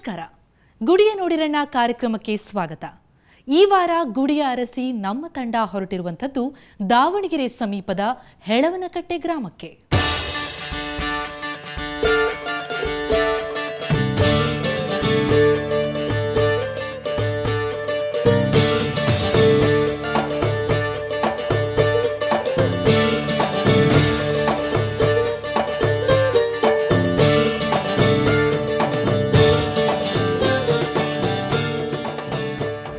ನಮಸ್ಕಾರ. ಗುಡಿಯ ನೋಡಿರಣ್ಣ ಕಾರ್ಯಕ್ರಮಕ್ಕೆ ಸ್ವಾಗತ. ಈ ವಾರ ಗುಡಿಯ ಅರಸಿ ನಮ್ಮ ತಂಡ ಹೊರಟಿರುವಂಥದ್ದು ದಾವಣಗೆರೆ ಸಮೀಪದ ಹೆಳವನಕಟ್ಟೆ ಗ್ರಾಮಕ್ಕೆ.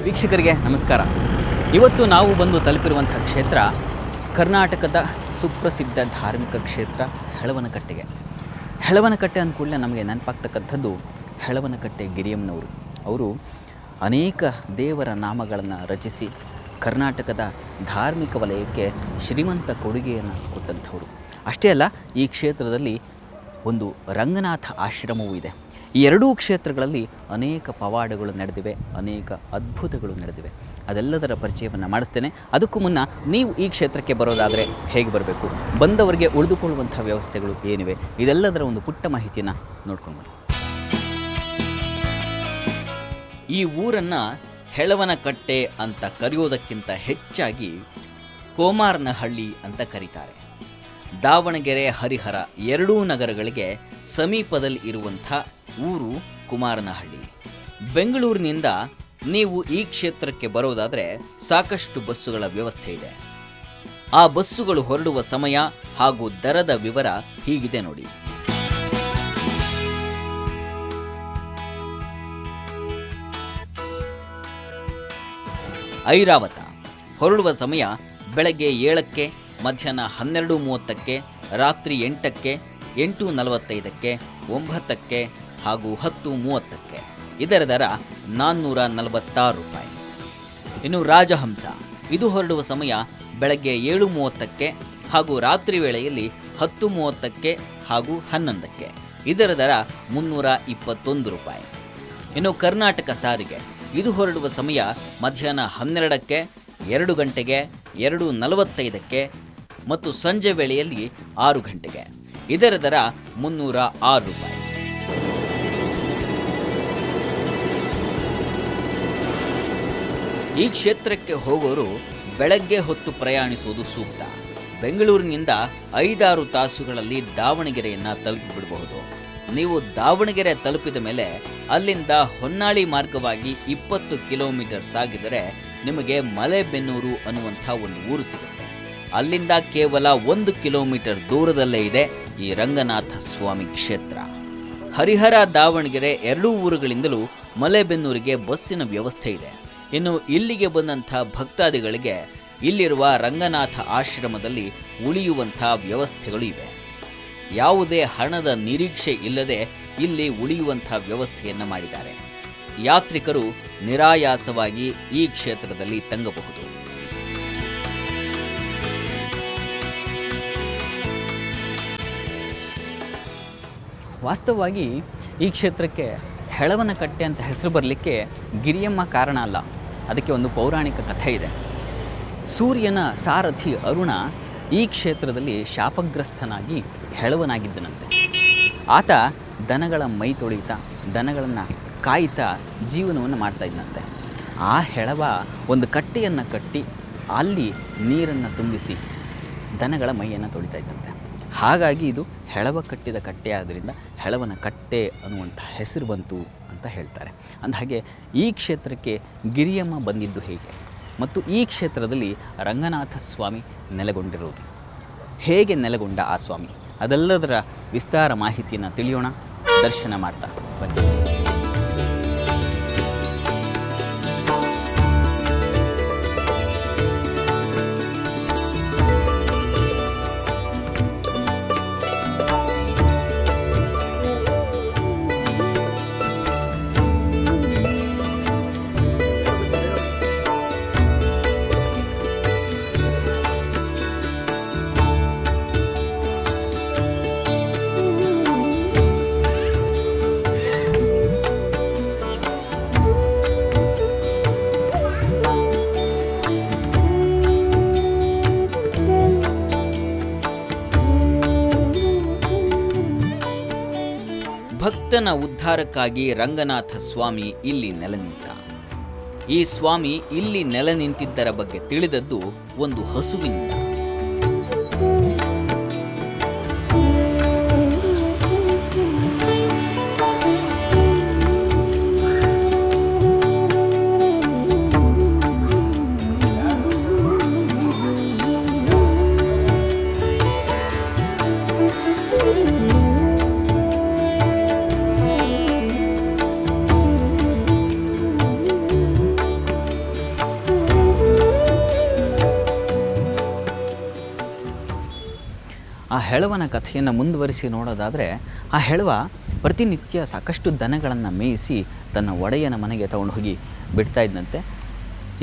ವೀಕ್ಷಕರಿಗೆ ನಮಸ್ಕಾರ. ಇವತ್ತು ನಾವು ಬಂದು ತಲುಪಿರುವಂಥ ಕ್ಷೇತ್ರ ಕರ್ನಾಟಕದ ಸುಪ್ರಸಿದ್ಧ ಧಾರ್ಮಿಕ ಕ್ಷೇತ್ರ ಹೆಳವನಕಟ್ಟೆಗೆ. ಹೆಳವನಕಟ್ಟೆ ಅಂದ ಕೂಡಲೇ ನಮಗೆ ನೆನಪಾಗ್ತಕ್ಕಂಥದ್ದು ಹೆಳವನಕಟ್ಟೆ ಗಿರಿಯಮ್ಮನವರು. ಅವರು ಅನೇಕ ದೇವರ ನಾಮಗಳನ್ನು ರಚಿಸಿ ಕರ್ನಾಟಕದ ಧಾರ್ಮಿಕ ವಲಯಕ್ಕೆ ಶ್ರೀಮಂತ ಕೊಡುಗೆಯನ್ನು ಕೊಟ್ಟಂಥವರು. ಅಷ್ಟೇ ಅಲ್ಲ, ಈ ಕ್ಷೇತ್ರದಲ್ಲಿ ಒಂದು ರಂಗನಾಥ ಆಶ್ರಮವೂ ಇದೆ. ಈ ಎರಡೂ ಕ್ಷೇತ್ರಗಳಲ್ಲಿ ಅನೇಕ ಪವಾಡಗಳು ನಡೆದಿವೆ, ಅನೇಕ ಅದ್ಭುತಗಳು ನಡೆದಿವೆ. ಅದೆಲ್ಲದರ ಪರಿಚಯವನ್ನು ಮಾಡಿಸ್ತೇನೆ. ಅದಕ್ಕೂ ಮುನ್ನ ನೀವು ಈ ಕ್ಷೇತ್ರಕ್ಕೆ ಬರೋದಾದರೆ ಹೇಗೆ ಬರಬೇಕು, ಬಂದವರಿಗೆ ಉಳಿದುಕೊಳ್ಳುವಂಥ ವ್ಯವಸ್ಥೆಗಳು ಏನಿವೆ, ಇದೆಲ್ಲದರ ಒಂದು ಪುಟ್ಟ ಮಾಹಿತಿಯನ್ನು ನೋಡ್ಕೊಂಡು ಬನ್ನಿ. ಈ ಊರನ್ನು ಹೆಳವನಕಟ್ಟೆ ಅಂತ ಕರೆಯೋದಕ್ಕಿಂತ ಹೆಚ್ಚಾಗಿ ಕೋಮಾರನಹಳ್ಳಿ ಅಂತ ಕರೀತಾರೆ. ದಾವಣಗೆರೆ, ಹರಿಹರ ಎರಡೂ ನಗರಗಳಿಗೆ ಸಮೀಪದಲ್ಲಿ ಇರುವಂಥ ಊರು ಕುಮಾರನಹಳ್ಳಿ. ಬೆಂಗಳೂರಿನಿಂದ ನೀವು ಈ ಕ್ಷೇತ್ರಕ್ಕೆ ಬರೋದಾದರೆ ಸಾಕಷ್ಟು ಬಸ್ಸುಗಳ ವ್ಯವಸ್ಥೆ ಇದೆ. ಆ ಬಸ್ಸುಗಳು ಹೊರಡುವ ಸಮಯ ಹಾಗೂ ದರದ ವಿವರ ಹೀಗಿದೆ ನೋಡಿ. ಐರಾವತ ಹೊರಡುವ ಸಮಯ ಬೆಳಗ್ಗೆ 7ಕ್ಕೆ, ಮಧ್ಯಾಹ್ನ 12:30ಕ್ಕೆ, ರಾತ್ರಿ 8ಕ್ಕೆ, 8:45ಕ್ಕೆ, 9ಕ್ಕೆ ಹಾಗೂ 10:30ಕ್ಕೆ. ಇದರ ದರ 446 ರೂಪಾಯಿ. ಇನ್ನು ರಾಜಹಂಸ ಇದು ಹೊರಡುವ ಸಮಯ ಬೆಳಗ್ಗೆ 7:30ಕ್ಕೆ ಹಾಗೂ ರಾತ್ರಿ ವೇಳೆಯಲ್ಲಿ 10:30ಕ್ಕೆ ಹಾಗೂ 11ಕ್ಕೆ. ಇದರ ದರ 321 ರೂಪಾಯಿ. ಇನ್ನು ಕರ್ನಾಟಕ ಸಾರಿಗೆ ಇದು ಹೊರಡುವ ಸಮಯ ಮಧ್ಯಾಹ್ನ 12ಕ್ಕೆ, 2 ಗಂಟೆಗೆ, 2:45ಕ್ಕೆ ಮತ್ತು ಸಂಜೆ ವೇಳೆಯಲ್ಲಿ 6 ಗಂಟೆಗೆ. ಇದರ ದರ 306 ರೂಪಾಯಿ. ಈ ಕ್ಷೇತ್ರಕ್ಕೆ ಹೋಗೋರು ಬೆಳಗ್ಗೆ ಹೊತ್ತು ಪ್ರಯಾಣಿಸುವುದು ಸೂಕ್ತ. ಬೆಂಗಳೂರಿನಿಂದ 5-6 ತಾಸುಗಳಲ್ಲಿ ದಾವಣಗೆರೆಯನ್ನು ತಲುಪಿಬಿಡಬಹುದು. ನೀವು ದಾವಣಗೆರೆ ತಲುಪಿದ ಮೇಲೆ ಅಲ್ಲಿಂದ ಹೊನ್ನಾಳಿ ಮಾರ್ಗವಾಗಿ 20 ಕಿಲೋಮೀಟರ್ ಸಾಗಿದರೆ ನಿಮಗೆ ಮಲೆಬೆನ್ನೂರು ಅನ್ನುವಂಥ ಒಂದು ಊರು ಸಿಗುತ್ತೆ. ಅಲ್ಲಿಂದ ಕೇವಲ 1 ಕಿಲೋಮೀಟರ್ ದೂರದಲ್ಲೇ ಇದೆ ಈ ರಂಗನಾಥ ಸ್ವಾಮಿ ಕ್ಷೇತ್ರ. ಹರಿಹರ, ದಾವಣಗೆರೆ ಎರಡೂ ಊರುಗಳಿಂದಲೂ ಮಲೆಬೆನ್ನೂರಿಗೆ ಬಸ್ಸಿನ ವ್ಯವಸ್ಥೆ ಇದೆ. ಇನ್ನು ಇಲ್ಲಿಗೆ ಬಂದಂಥ ಭಕ್ತಾದಿಗಳಿಗೆ ಇಲ್ಲಿರುವ ರಂಗನಾಥ ಆಶ್ರಮದಲ್ಲಿ ಉಳಿಯುವಂಥ ವ್ಯವಸ್ಥೆಗಳು ಇವೆ. ಯಾವುದೇ ಹಣದ ನಿರೀಕ್ಷೆ ಇಲ್ಲದೆ ಇಲ್ಲಿ ಉಳಿಯುವಂಥ ವ್ಯವಸ್ಥೆಯನ್ನು ಮಾಡಿದ್ದಾರೆ. ಯಾತ್ರಿಕರು ನಿರಾಯಾಸವಾಗಿ ಈ ಕ್ಷೇತ್ರದಲ್ಲಿ ತಂಗಬಹುದು. ವಾಸ್ತವವಾಗಿ ಈ ಕ್ಷೇತ್ರಕ್ಕೆ ಹೆಳವನಕಟ್ಟೆ ಅಂತ ಹೆಸರು ಬರಲಿಕ್ಕೆ ಗಿರಿಯಮ್ಮ ಕಾರಣ ಅಲ್ಲ, ಅದಕ್ಕೆ ಒಂದು ಪೌರಾಣಿಕ ಕಥೆ ಇದೆ. ಸೂರ್ಯನ ಸಾರಥಿ ಅರುಣ ಈ ಕ್ಷೇತ್ರದಲ್ಲಿ ಶಾಪಗ್ರಸ್ತನಾಗಿ ಹೆಳವನಾಗಿದ್ದನಂತೆ. ಆತ ದನಗಳ ಮೈ ತೊಳಿತಾ, ದನಗಳನ್ನು ಕಾಯ್ತಾ ಜೀವನವನ್ನು ಮಾಡ್ತಾ ಇದ್ದಂತೆ. ಆ ಹೆಳವ ಒಂದು ಕಟ್ಟೆಯನ್ನು ಕಟ್ಟಿ ಅಲ್ಲಿ ನೀರನ್ನು ತುಂಬಿಸಿ ದನಗಳ ಮೈಯನ್ನು ತೊಳಿತಾ ಇದ್ದಂತೆ. ಹಾಗಾಗಿ ಇದು ಹೆಳವ ಕಟ್ಟಿದ ಕಟ್ಟೆ ಆದ್ದರಿಂದ ಹೆಳವನ ಕಟ್ಟೆ ಅನ್ನುವಂಥ ಹೆಸರು ಬಂತು ಅಂತ ಹೇಳ್ತಾರೆ. ಅಂದಹಾಗೆ ಈ ಕ್ಷೇತ್ರಕ್ಕೆ ಗಿರಿಯಮ್ಮ ಬಂದಿದ್ದು ಹೇಗೆ ಮತ್ತು ಈ ಕ್ಷೇತ್ರದಲ್ಲಿ ರಂಗನಾಥ ಸ್ವಾಮಿ ನೆಲೆಗೊಂಡಿರೋದು ಹೇಗೆ, ನೆಲೆಗೊಂಡ ಆ ಸ್ವಾಮಿ, ಅದೆಲ್ಲದರ ವಿಸ್ತಾರ ಮಾಹಿತಿಯನ್ನು ತಿಳಿಯೋಣ. ದರ್ಶನ ಮಾಡ್ತಾ ಬನ್ನಿ. ಭಕ್ತನ ಉದ್ಧಾರಕ್ಕಾಗಿ ರಂಗನಾಥ ಸ್ವಾಮಿ ಇಲ್ಲಿ ನೆಲೆ ನಿಂತ. ಈ ಸ್ವಾಮಿ ಇಲ್ಲಿ ನೆಲೆ ನಿಂತಿದ್ದರ ಬಗ್ಗೆ ತಿಳಿದದ್ದು ಒಂದು ಹಸುವಿನಿಂದ. ಆ ಹೆಳವನ ಕಥೆಯನ್ನು ಮುಂದುವರಿಸಿ ನೋಡೋದಾದರೆ, ಆ ಹೆಳವ ಪ್ರತಿನಿತ್ಯ ಸಾಕಷ್ಟು ದನಗಳನ್ನು ಮೇಯಿಸಿ ತನ್ನ ಒಡೆಯನ ಮನೆಗೆ ತಗೊಂಡು ಹೋಗಿ ಬಿಡ್ತಾ ಇದ್ದಂತೆ.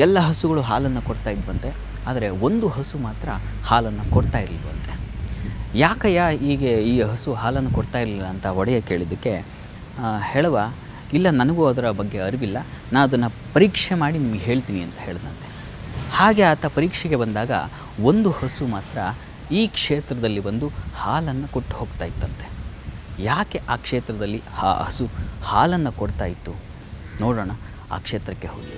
ಎಲ್ಲ ಹಸುಗಳು ಹಾಲನ್ನು ಕೊಡ್ತಾ ಇದ್ವಂತೆ, ಆದರೆ ಒಂದು ಹಸು ಮಾತ್ರ ಹಾಲನ್ನು ಕೊಡ್ತಾ ಇರಲಿಲ್ವಂತೆ. ಯಾಕಯ್ಯ ಹೀಗೆ ಈ ಹಸು ಹಾಲನ್ನು ಕೊಡ್ತಾ ಇರಲಿಲ್ಲ ಅಂತ ಒಡೆಯ ಕೇಳಿದ್ದಕ್ಕೆ ಹೆಳವ, ಇಲ್ಲ ನನಗೂ ಅದರ ಬಗ್ಗೆ ಅರಿವಿಲ್ಲ, ನಾನು ಅದನ್ನು ಪರೀಕ್ಷೆ ಮಾಡಿ ನಿಮಗೆ ಹೇಳ್ತೀನಿ ಅಂತ ಹೇಳಿದಂತೆ. ಹಾಗೆ ಆತ ಪರೀಕ್ಷೆಗೆ ಬಂದಾಗ ಒಂದು ಹಸು ಮಾತ್ರ ಈ ಕ್ಷೇತ್ರದಲ್ಲಿ ಬಂದು ಹಾಲನ್ನು ಕೊಟ್ಟು ಹೋಗ್ತಾ ಇತ್ತಂತೆ. ಯಾಕೆ ಆ ಕ್ಷೇತ್ರದಲ್ಲಿ ಆ ಹಸು ಹಾಲನ್ನು ಕೊಡ್ತಾ ಇತ್ತು ನೋಡೋಣ, ಆ ಕ್ಷೇತ್ರಕ್ಕೆ ಹೋಗಿ.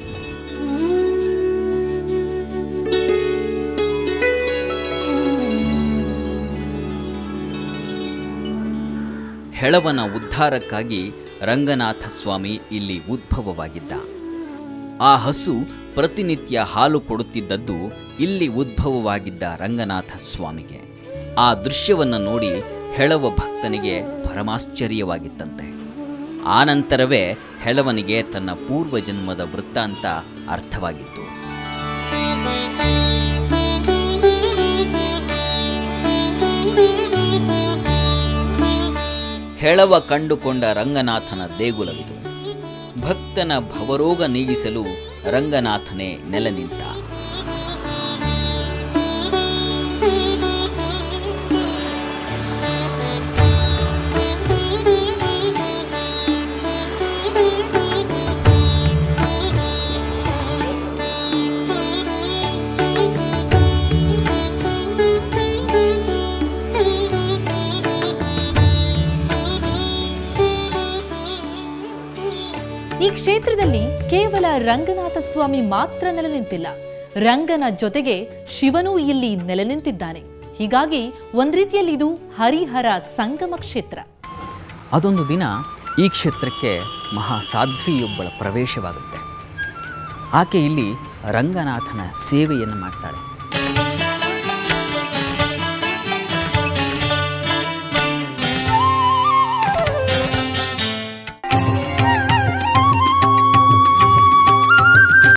ಹೆಳವನ ಉದ್ಧಾರಕ್ಕಾಗಿ ರಂಗನಾಥ ಸ್ವಾಮಿ ಇಲ್ಲಿ ಉದ್ಭವವಾಗಿದ್ದ. ಆ ಹಸು ಪ್ರತಿನಿತ್ಯ ಹಾಲು ಕೊಡುತ್ತಿದ್ದದ್ದು ಇಲ್ಲಿ ಉದ್ಭವವಾಗಿದ್ದ ರಂಗನಾಥ ಸ್ವಾಮಿಗೆ. ಆ ದೃಶ್ಯವನ್ನು ನೋಡಿ ಹೆಳವ ಭಕ್ತನಿಗೆ ಪರಮಾಶ್ಚರ್ಯವಾಗಿತ್ತಂತೆ. ಆನಂತರವೇ ಹೆಳವನಿಗೆ ತನ್ನ ಪೂರ್ವಜನ್ಮದ ವೃತ್ತಾಂತ ಅರ್ಥವಾಗಿತ್ತು. ಹೆಳವ ಕಂಡುಕೊಂಡ ರಂಗನಾಥನ ದೇಗುಲವಿದು. ಭಕ್ತನ ಭವರೋಗ ನೀಗಿಸಲು ರಂಗನಾಥನೇ ನೆಲೆ ನಿಂತ. ಈ ಕ್ಷೇತ್ರದಲ್ಲಿ ಕೇವಲ ರಂಗನಾಥ ಸ್ವಾಮಿ ಮಾತ್ರ ನೆಲೆ ನಿಂತಿಲ್ಲ, ರಂಗನ ಜೊತೆಗೆ ಶಿವನೂ ಇಲ್ಲಿ ನೆಲೆ ನಿಂತಿದ್ದಾನೆ. ಹೀಗಾಗಿ ಒಂದ್ ರೀತಿಯಲ್ಲಿ ಇದು ಹರಿಹರ ಸಂಗಮ ಕ್ಷೇತ್ರ. ಅದೊಂದು ದಿನ ಈ ಕ್ಷೇತ್ರಕ್ಕೆ ಮಹಾಸಾಧ್ವಿಯೊಬ್ಬಳ ಪ್ರವೇಶವಾಗುತ್ತೆ. ಆಕೆ ಇಲ್ಲಿ ರಂಗನಾಥನ ಸೇವೆಯನ್ನು ಮಾಡ್ತಾಳೆ.